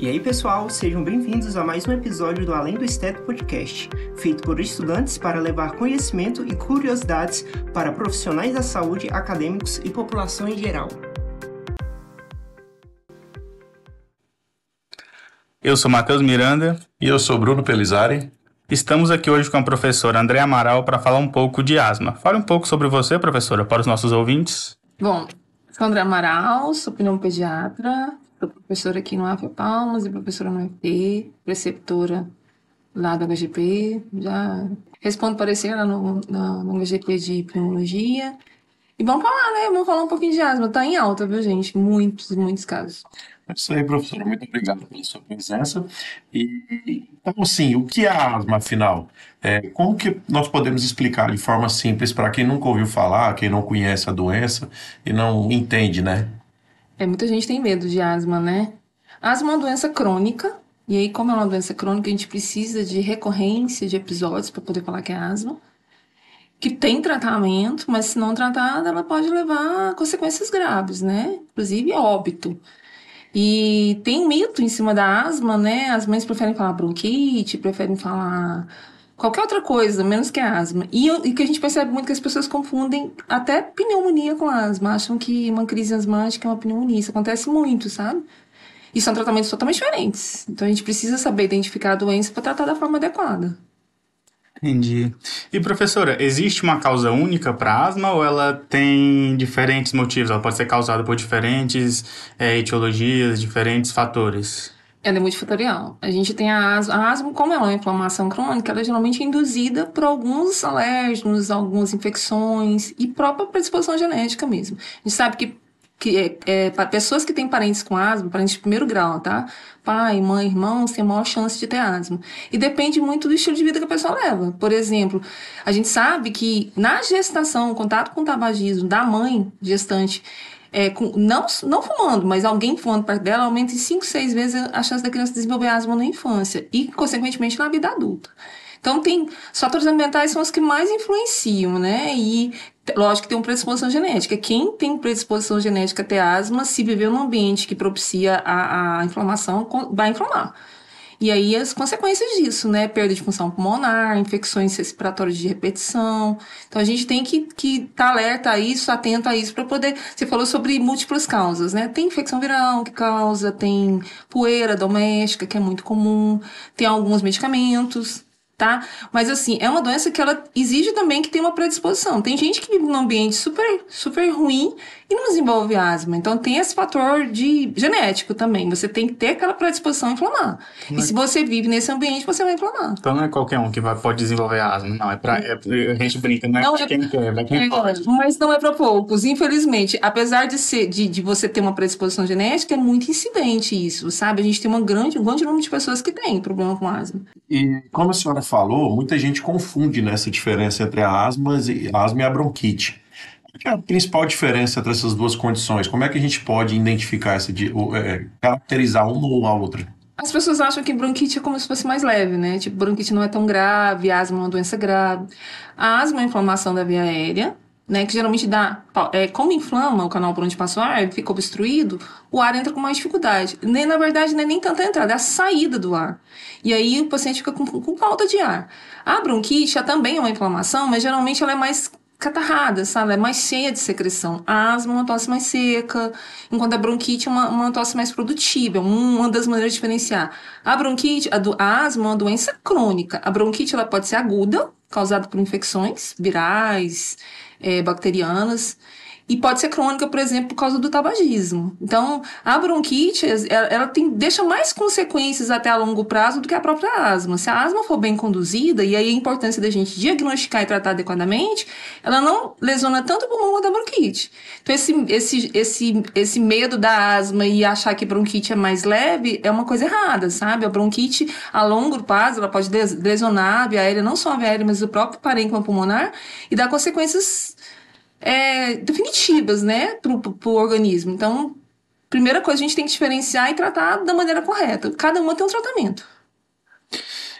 E aí, pessoal, sejam bem-vindos a mais um episódio do Além do Esteto Podcast, feito por estudantes para levar conhecimento e curiosidades para profissionais da saúde, acadêmicos e população em geral. Eu sou Matheus Miranda. E eu sou Bruno Pelizari. Estamos aqui hoje com a professora Andréa Amaral para falar um pouco de asma. Fale um pouco sobre você, professora, para os nossos ouvintes. Bom, sou Andréa Amaral, sou pneumopediatra, sou professora aqui no AFA Palmas e professora no UFT, preceptora lá do HGP, já respondo parecer lá no HGP de pneumologia. E vamos falar, né? Vamos falar um pouquinho de asma. Tá em alta, viu, gente? Muitos casos. É isso aí, professora. Muito obrigado pela sua presença. Então, assim, o que é a asma, afinal? Como que nós podemos explicar de forma simples para quem nunca ouviu falar, quem não conhece a doença e não entende, né? Muita gente tem medo de asma, né? Asma é uma doença crônica. E aí, como é uma doença crônica, a gente precisa de recorrência de episódios para poder falar que é asma. Que tem tratamento, mas se não tratada, ela pode levar a consequências graves, né? Inclusive óbito. E tem um mito em cima da asma, né? As mães preferem falar bronquite, preferem falar qualquer outra coisa, menos que a asma. E que a gente percebe muito que as pessoas confundem até pneumonia com asma. Acham que uma crise asmática é uma pneumonia. Isso acontece muito, sabe? E são tratamentos totalmente diferentes. Então a gente precisa saber identificar a doença para tratar da forma adequada. Entendi. E, professora, existe uma causa única para asma ou ela tem diferentes motivos? Ela pode ser causada por diferentes etiologias, diferentes fatores? Ela é multifatorial. A gente tem a asma, como é uma inflamação crônica, ela é geralmente induzida por alguns alérgenos, algumas infecções e própria predisposição genética mesmo. A gente sabe que pessoas que têm parentes com asma, parentes de primeiro grau, tá? Pai, mãe, irmãos, têm maior chance de ter asma. E depende muito do estilo de vida que a pessoa leva. Por exemplo, a gente sabe que na gestação, o contato com o tabagismo da mãe gestante, não fumando, mas alguém fumando perto dela, aumenta em 5, 6 vezes a chance da criança desenvolver asma na infância e, consequentemente, na vida adulta. Então, os fatores ambientais são os que mais influenciam, né? E, lógico que tem uma predisposição genética. Quem tem predisposição genética a ter asma, se viver num ambiente que propicia a inflamação, vai inflamar. E aí as consequências disso, né? Perda de função pulmonar, infecções respiratórias de repetição. Então a gente tem que estar alerta a isso, atento a isso para poder... Você falou sobre múltiplas causas, né? Tem infecção viral que causa, tem poeira doméstica, que é muito comum, tem alguns medicamentos, tá? Mas assim, é uma doença que ela exige também que tenha uma predisposição. Tem gente que vive num ambiente super ruim e não desenvolve asma. Então tem esse fator genético também. Você tem que ter aquela predisposição a inflamar. E se você vive nesse ambiente, você vai inflamar. Então não é qualquer um que pode desenvolver asma. Não, a gente brinca, não é pra quem quer, é pra quem pode. Mas não é para poucos. Infelizmente, apesar de você ter uma predisposição genética, é muito incidente isso, sabe? A gente tem um grande número de pessoas que têm problema com asma. E como a senhora falou, muita gente confunde nessa diferença entre a asma e a bronquite. Qual é a principal diferença entre essas duas condições? Como é que a gente pode identificar, caracterizar uma ou a outra? As pessoas acham que bronquite é como se fosse mais leve, né? Tipo, bronquite não é tão grave, asma é uma doença grave. A asma é uma inflamação da via aérea, né? Que geralmente como inflama o canal por onde passa o ar, ele fica obstruído, o ar entra com mais dificuldade. Na verdade, não é nem tanta entrada, é a saída do ar. E aí o paciente fica com falta de ar. A bronquite também é uma inflamação, mas geralmente ela é mais catarrada, sabe? Ela é mais cheia de secreção. A asma é uma tosse mais seca, enquanto a bronquite é uma tosse mais produtiva, uma das maneiras de diferenciar. A bronquite, a asma é uma doença crônica. A bronquite ela pode ser aguda, causada por infecções virais, bacterianas, e pode ser crônica, por exemplo, por causa do tabagismo. Então, a bronquite, ela deixa mais consequências até a longo prazo do que a própria asma. Se a asma for bem conduzida, e aí a importância da gente diagnosticar e tratar adequadamente, ela não lesiona tanto o pulmão quanto a bronquite. Então, esse medo da asma e achar que bronquite é mais leve é uma coisa errada, sabe? A bronquite, a longo prazo, ela pode lesionar a via aérea, não só a via aérea, mas o próprio parênquima pulmonar, e dar consequências definitivas, né, pro organismo. Então, primeira coisa, a gente tem que diferenciar e tratar da maneira correta. Cada uma tem um tratamento.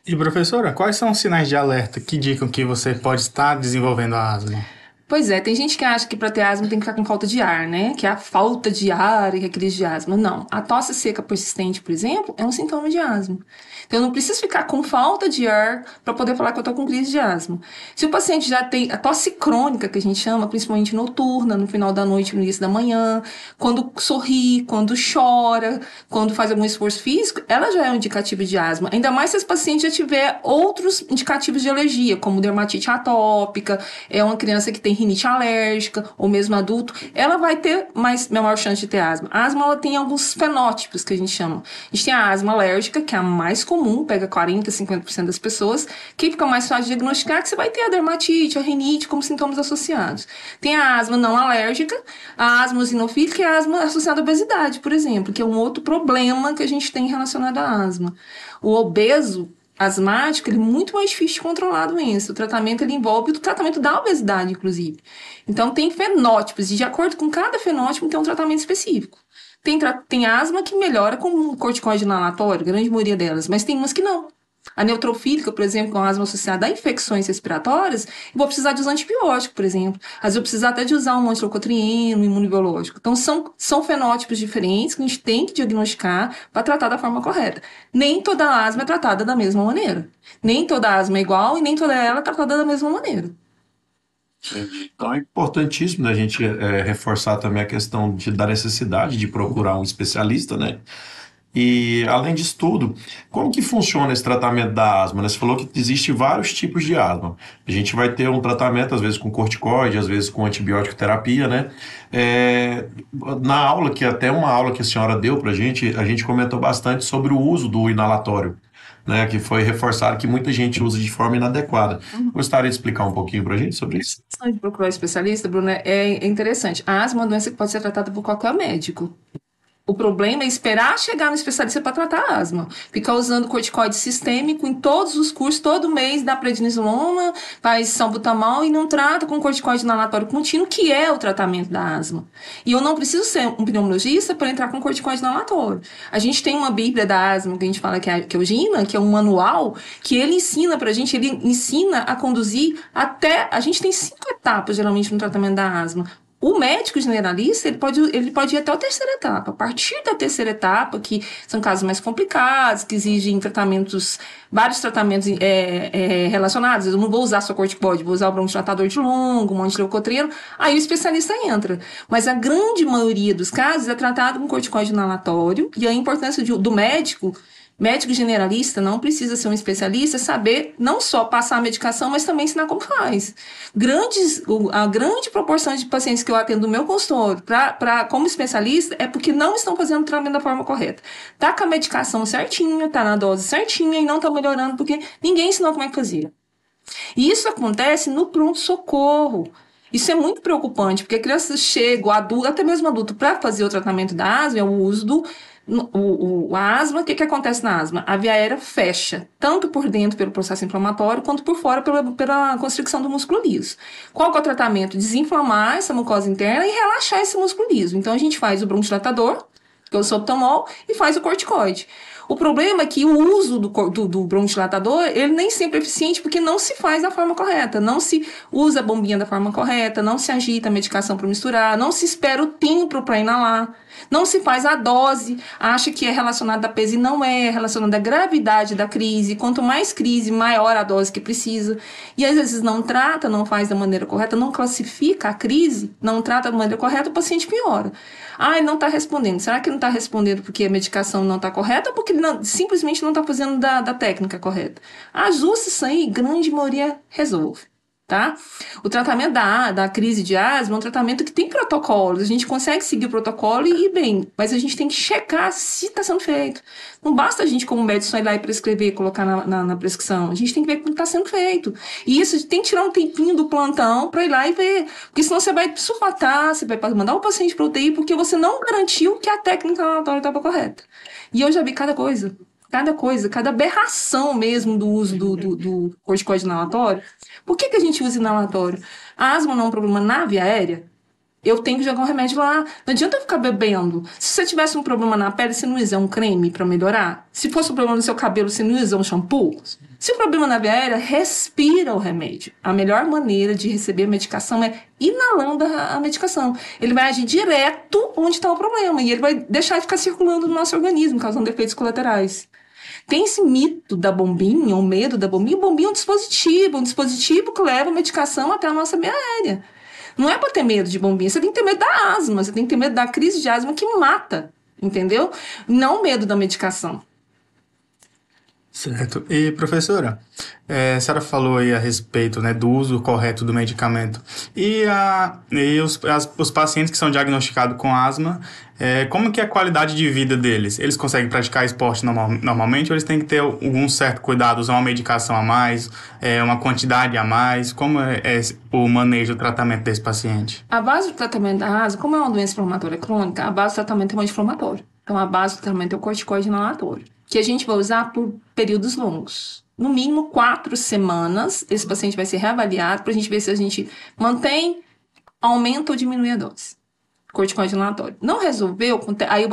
E, professora, quais são os sinais de alerta que indicam que você pode estar desenvolvendo a asma? Pois é, tem gente que acha que para ter asma tem que ficar com falta de ar, né? Que é a falta de ar e que é crise de asma. Não. A tosse seca persistente, por exemplo, é um sintoma de asma. Então, eu não preciso ficar com falta de ar para poder falar que eu estou com crise de asma. Se o paciente já tem a tosse crônica, que a gente chama, principalmente noturna, no final da noite, no início da manhã, quando sorri, quando chora, quando faz algum esforço físico, ela já é um indicativo de asma. Ainda mais se esse paciente já tiver outros indicativos de alergia, como dermatite atópica, é uma criança que tem rinite alérgica, ou mesmo adulto, ela vai ter maior chance de ter asma. A asma, ela tem alguns fenótipos que a gente chama. A gente tem a asma alérgica, que é a mais comum, pega 40%, 50% das pessoas, que fica mais fácil de diagnosticar, que você vai ter a dermatite, a rinite, como sintomas associados. Tem a asma não alérgica, a asma eosinofílica e a asma associada à obesidade, por exemplo, que é um outro problema que a gente tem relacionado à asma. O obeso asmático, ele é muito mais difícil de controlar a doença. O tratamento, ele envolve o tratamento da obesidade, inclusive. Então, tem fenótipos, e de acordo com cada fenótipo, tem um tratamento específico. Tem asma que melhora com corticoide inalatório, grande maioria delas, mas tem umas que não. A neutrofílica, por exemplo, com asma associada a infecções respiratórias, eu vou precisar de usar antibiótico, por exemplo. Às vezes eu vou precisar até de usar um antileucotrieno, um imunobiológico. Então, são fenótipos diferentes que a gente tem que diagnosticar para tratar da forma correta. Nem toda asma é tratada da mesma maneira. Nem toda asma é igual e nem toda ela é tratada da mesma maneira. Então é importantíssimo, né, a gente reforçar também a questão da necessidade de procurar um especialista, né? E, além disso tudo, como que funciona esse tratamento da asma, né? Você falou que existe vários tipos de asma. A gente vai ter um tratamento, às vezes, com corticoide, às vezes com antibiótico terapia, né? Na aula, que até uma aula que a senhora deu pra gente, a gente comentou bastante sobre o uso do inalatório, né? Que foi reforçado que muita gente usa de forma inadequada. Gostaria de explicar um pouquinho pra gente sobre isso? A questão de procurar um especialista, Bruno, é interessante. A asma é uma doença que pode ser tratada por qualquer médico. O problema é esperar chegar no especialista para tratar a asma. Ficar usando corticoide sistêmico em todos os cursos, todo mês dá prednisolona, faz salbutamol e não trata com corticoide inalatório contínuo, que é o tratamento da asma. E eu não preciso ser um pneumologista para entrar com corticoide inalatório. A gente tem uma bíblia da asma, que a gente fala que é o GINA, que é um manual, que ele ensina pra gente, ele ensina a conduzir até... A gente tem 5 etapas, geralmente, no tratamento da asma. O médico generalista, ele pode ir até a terceira etapa. A partir da terceira etapa, que são casos mais complicados, que exigem vários tratamentos relacionados. Eu não vou usar só corticoide, vou usar o broncodilatador de longo, um antileucotrieno. Aí o especialista entra. Mas a grande maioria dos casos é tratado com corticoide inalatório. E a importância do médico generalista, não precisa ser um especialista, saber não só passar a medicação, mas também ensinar como faz. A grande proporção de pacientes que eu atendo no meu consultório, como especialista, é porque não estão fazendo o tratamento da forma correta. Tá com a medicação certinha, tá na dose certinha e não tá melhorando porque ninguém ensinou como é que fazia. E isso acontece no pronto-socorro. Isso é muito preocupante, porque a criança chega, o adulto, até mesmo adulto, para fazer o tratamento da asma, é o uso a asma, o que acontece na asma? A via aérea fecha, tanto por dentro pelo processo inflamatório, quanto por fora pela constricção do músculo liso. Qual que é o tratamento? Desinflamar essa mucosa interna e relaxar esse músculo liso. Então, a gente faz o broncodilatador, que é o salbutamol, e faz o corticoide. O problema é que o uso do broncodilatador, ele nem sempre é eficiente porque não se faz da forma correta, não se usa a bombinha da forma correta, não se agita a medicação para misturar, não se espera o tempo para inalar, não se faz a dose, acha que é relacionada a peso e não é relacionada à gravidade da crise. Quanto mais crise, maior a dose que precisa. E às vezes não trata, não faz da maneira correta, não classifica a crise, não trata da maneira correta, o paciente piora. Ele não está respondendo. Será que não está respondendo porque a medicação não está correta ou porque ele simplesmente não está fazendo da técnica correta? Ajuste isso aí, grande maioria resolve. Tá? O tratamento da crise de asma é um tratamento que tem protocolos. A gente consegue seguir o protocolo e ir bem, mas a gente tem que checar se está sendo feito. Não basta a gente, como médico, só ir lá e prescrever, colocar na prescrição. A gente tem que ver como está sendo feito. E isso tem que tirar um tempinho do plantão para ir lá e ver. Porque senão você vai sulfatar, você vai mandar o paciente para UTI porque você não garantiu que a técnica inalatória estava correta. E eu já vi cada coisa, cada aberração mesmo do uso do corticoide inalatório. Por que a gente usa inalatório? A asma não é um problema na via aérea? eu tenho que jogar um remédio lá. Não adianta eu ficar bebendo. Se você tivesse um problema na pele, você não ia usar um creme para melhorar? Se fosse um problema no seu cabelo, você não ia usar um shampoo? Se o problema na via aérea, respira o remédio. A melhor maneira de receber a medicação é inalando a medicação. Ele vai agir direto onde está o problema e ele vai deixar de ficar circulando no nosso organismo, causando efeitos colaterais. Tem esse mito da bombinha, o medo da bombinha. Bombinha é um dispositivo que leva a medicação até a nossa via aérea. Não é para ter medo de bombinha, você tem que ter medo da asma, você tem que ter medo da crise de asma que mata, entendeu? Não medo da medicação. Certo. E, professora, a senhora falou aí a respeito, né, do uso correto do medicamento. E os pacientes que são diagnosticados com asma, como que é a qualidade de vida deles? Eles conseguem praticar esporte normalmente ou eles têm que ter algum certo cuidado, usar uma medicação a mais, uma quantidade a mais? Como é o manejo, o tratamento desse paciente? A base do tratamento da asma, como é uma doença inflamatória crônica, a base do tratamento é um anti-inflamatório. Então, a base do tratamento é o corticoide inalatório, que a gente vai usar por períodos longos. No mínimo 4 semanas, esse paciente vai ser reavaliado para a gente ver se a gente mantém, aumenta ou diminui a dose. Corticoide inalatório. Não resolveu, aí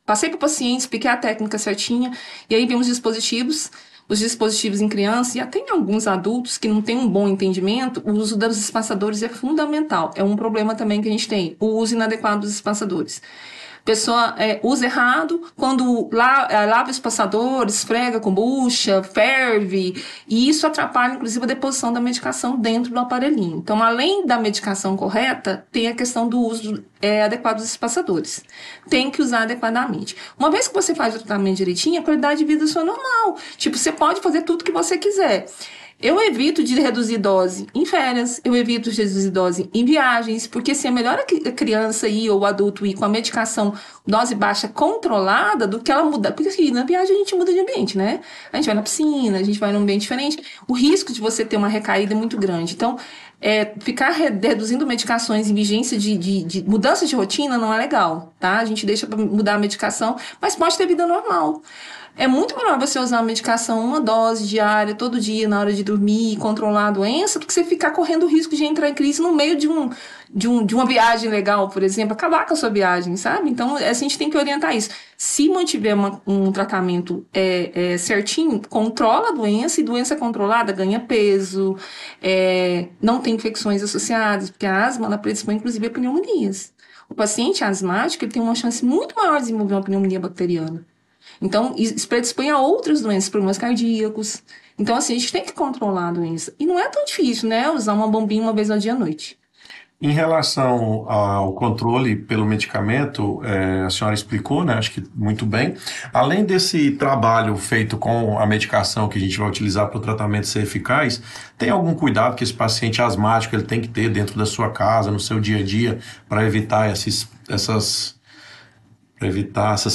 passei para o paciente, expliquei a técnica certinha, e aí vimos os dispositivos em criança, e até em alguns adultos que não têm um bom entendimento, o uso dos espaçadores é fundamental. É um problema também que a gente tem, o uso inadequado dos espaçadores. A pessoa usa errado, quando lava o espaçador, esfrega com bucha, ferve, e isso atrapalha, inclusive, a deposição da medicação dentro do aparelhinho. Então, além da medicação correta, tem a questão do uso adequado dos espaçadores. Tem que usar adequadamente. Uma vez que você faz o tratamento direitinho, a qualidade de vida sua é normal. Tipo, você pode fazer tudo que você quiser. Eu evito de reduzir dose em férias, eu evito de reduzir dose em viagens, porque se é melhor a criança ir ou o adulto ir com a medicação dose baixa controlada do que ela mudar. Porque assim, na viagem a gente muda de ambiente, né? A gente vai na piscina, a gente vai num ambiente diferente. O risco de você ter uma recaída é muito grande. Então, ficar reduzindo medicações em vigência de mudança de rotina não é legal, tá? A gente deixa para mudar a medicação, mas pode ter vida normal. É muito melhor você usar a medicação uma dose diária, todo dia, na hora de dormir, controlar a doença, do que você ficar correndo o risco de entrar em crise no meio de uma viagem legal, por exemplo, acabar com a sua viagem, sabe? Então, a gente tem que orientar isso. Se mantiver um tratamento certinho, controla a doença, e doença controlada ganha peso, não tem infecções associadas, porque a asma, ela predispõe, inclusive, a pneumonias. O paciente asmático, ele tem uma chance muito maior de desenvolver uma pneumonia bacteriana. Então, isso predispõe a outras doenças, problemas cardíacos. Então, assim, a gente tem que controlar a doença. E não é tão difícil, né? Usar uma bombinha uma vez ao dia à noite. Em relação ao controle pelo medicamento, a senhora explicou, né? Acho que muito bem. Além desse trabalho feito com a medicação que a gente vai utilizar para o tratamento ser eficaz, tem algum cuidado que esse paciente asmático ele tem que ter dentro da sua casa, no seu dia a dia, para evitar essas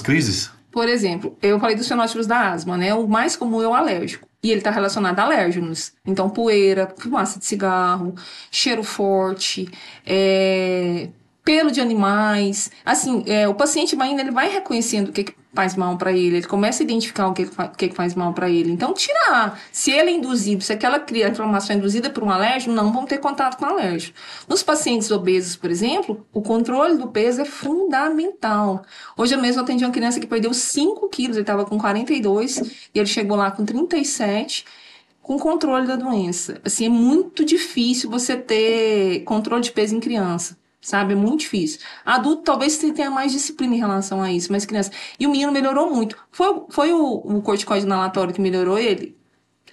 crises? Por exemplo, eu falei dos fenótipos da asma, né? O mais comum é o alérgico. E ele está relacionado a alérgenos. Então, poeira, fumaça de cigarro, cheiro forte, pelo de animais. Assim, o paciente ele vai reconhecendo o que faz mal para ele. Ele começa a identificar o que faz mal para ele. Então, tirar. Se ele é induzido, se aquela inflamação é induzida por um alérgeno, não vão ter contato com o alérgeno. Nos pacientes obesos, por exemplo, o controle do peso é fundamental. Hoje mesmo eu atendi uma criança que perdeu 5 quilos. Ele estava com 42 e ele chegou lá com 37, com controle da doença. Assim, é muito difícil você ter controle de peso em criança. Sabe? É muito difícil. Adulto talvez você tenha mais disciplina em relação a isso, mas criança... E o menino melhorou muito. Foi o corticoide inalatório que melhorou ele?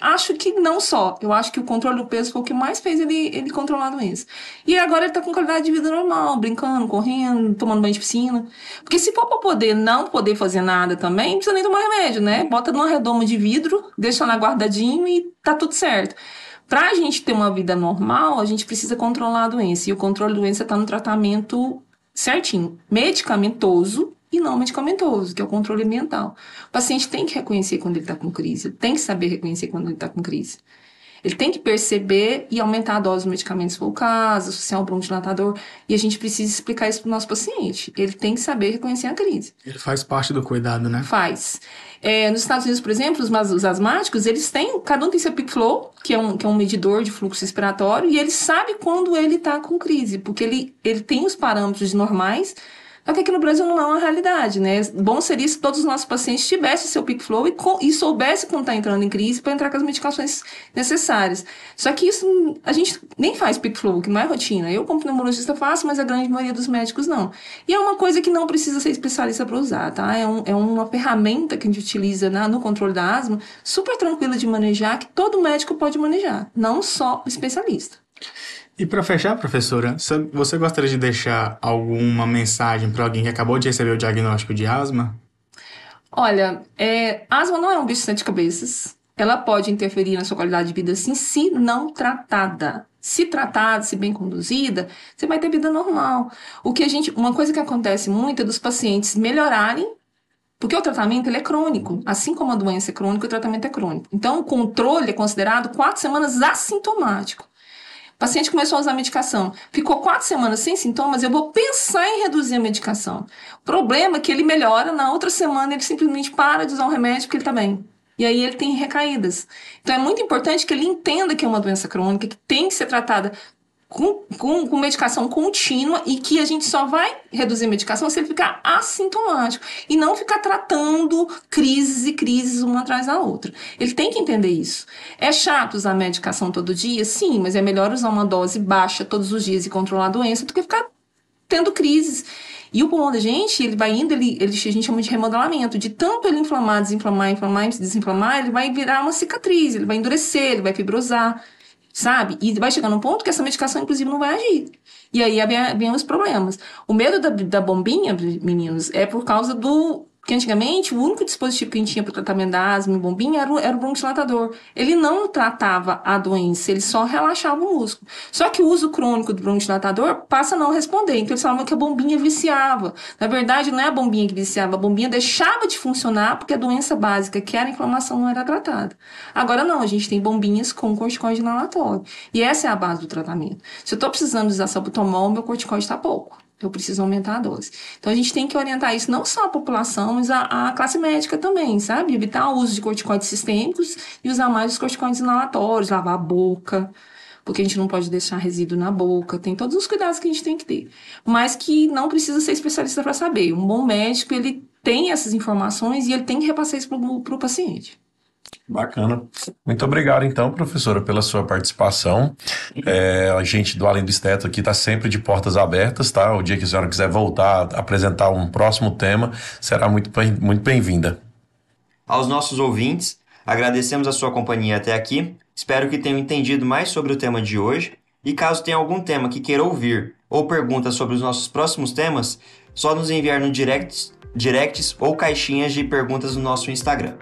Acho que não só. Eu acho que o controle do peso foi o que mais fez ele controlar a doença. E agora ele tá com qualidade de vida normal, brincando, correndo, tomando banho de piscina. Porque se for pra não poder fazer nada também, não precisa nem tomar remédio, né? Bota numa redoma de vidro, deixa lá guardadinho e tá tudo certo. Para a gente ter uma vida normal, a gente precisa controlar a doença. E o controle da doença está no tratamento certinho, medicamentoso e não medicamentoso, que é o controle ambiental. O paciente tem que reconhecer quando ele está com crise, tem que saber reconhecer quando ele está com crise. Ele tem que perceber e aumentar a dose do medicamento se for o caso, associar um broncodilatador. E a gente precisa explicar isso para o nosso paciente. Ele tem que saber reconhecer a crise. Ele faz parte do cuidado, né? Faz. Nos Estados Unidos, por exemplo, os asmáticos, eles têm, cada um tem seu peak flow, que é um medidor de fluxo respiratório, e ele sabe quando ele está com crise, porque ele tem os parâmetros normais. Só que aqui no Brasil não é uma realidade, né? Bom seria se todos os nossos pacientes tivessem seu peak flow e soubessem quando está entrando em crise para entrar com as medicações necessárias. Só que isso, a gente nem faz peak flow, que não é rotina. Eu, como pneumologista, faço, mas a grande maioria dos médicos não. E é uma coisa que não precisa ser especialista para usar, tá? É uma ferramenta que a gente utiliza no controle da asma, super tranquila de manejar, que todo médico pode manejar, não só o especialista. E para fechar, professora, você gostaria de deixar alguma mensagem para alguém que acabou de receber o diagnóstico de asma? Olha, asma não é um bicho de sete cabeças. Ela pode interferir na sua qualidade de vida, sim, se não tratada. Se tratada, se bem conduzida, você vai ter vida normal. Uma coisa que acontece muito é dos pacientes melhorarem, porque o tratamento ele é crônico. Assim como a doença é crônica, o tratamento é crônico. Então, o controle é considerado 4 semanas assintomático. O paciente começou a usar a medicação, ficou 4 semanas sem sintomas, eu vou pensar em reduzir a medicação. O problema é que ele melhora, na outra semana ele simplesmente para de usar o remédio porque ele está bem. E aí ele tem recaídas. Então é muito importante que ele entenda que é uma doença crônica, que tem que ser tratada com medicação contínua e que a gente só vai reduzir a medicação se ele ficar assintomático e não ficar tratando crises e crises uma atrás da outra. Ele tem que entender isso. É chato usar medicação todo dia? Sim, mas é melhor usar uma dose baixa todos os dias e controlar a doença do que ficar tendo crises. E o pulmão da gente, ele vai indo, a gente chama de remodelamento. De tanto ele inflamar, desinflamar, inflamar e desinflamar, ele vai virar uma cicatriz, ele vai endurecer, ele vai fibrosar. Sabe? E vai chegar num ponto que essa medicação, inclusive, não vai agir. E aí vem os problemas. O medo da bombinha, meninos, é por causa que antigamente o único dispositivo que a gente tinha para o tratamento da asma e bombinha era o broncodilatador. Ele não tratava a doença, ele só relaxava o músculo. Só que o uso crônico do broncodilatador passa a não responder. Então eles falavam que a bombinha viciava. Na verdade, não é a bombinha que viciava, a bombinha deixava de funcionar porque a doença básica, que era a inflamação, não era tratada. Agora não, a gente tem bombinhas com corticoide inalatório. E essa é a base do tratamento. Se eu estou precisando usar salbutamol, meu corticoide está pouco. Eu preciso aumentar a dose. Então, a gente tem que orientar isso não só a população, mas a classe médica também, sabe? Evitar o uso de corticoides sistêmicos e usar mais os corticoides inalatórios, lavar a boca, porque a gente não pode deixar resíduo na boca. Tem todos os cuidados que a gente tem que ter. Mas que não precisa ser especialista para saber. Um bom médico, ele tem essas informações e ele tem que repassar isso para o paciente. Bacana. Muito obrigado, então, professora, pela sua participação. A gente do Além do Esteto aqui está sempre de portas abertas, tá? O dia que a senhora quiser voltar a apresentar um próximo tema, será muito bem-vinda. Aos nossos ouvintes, agradecemos a sua companhia até aqui. Espero que tenham entendido mais sobre o tema de hoje. E caso tenha algum tema que queira ouvir ou perguntas sobre os nossos próximos temas, só nos enviar no directs ou caixinhas de perguntas no nosso Instagram.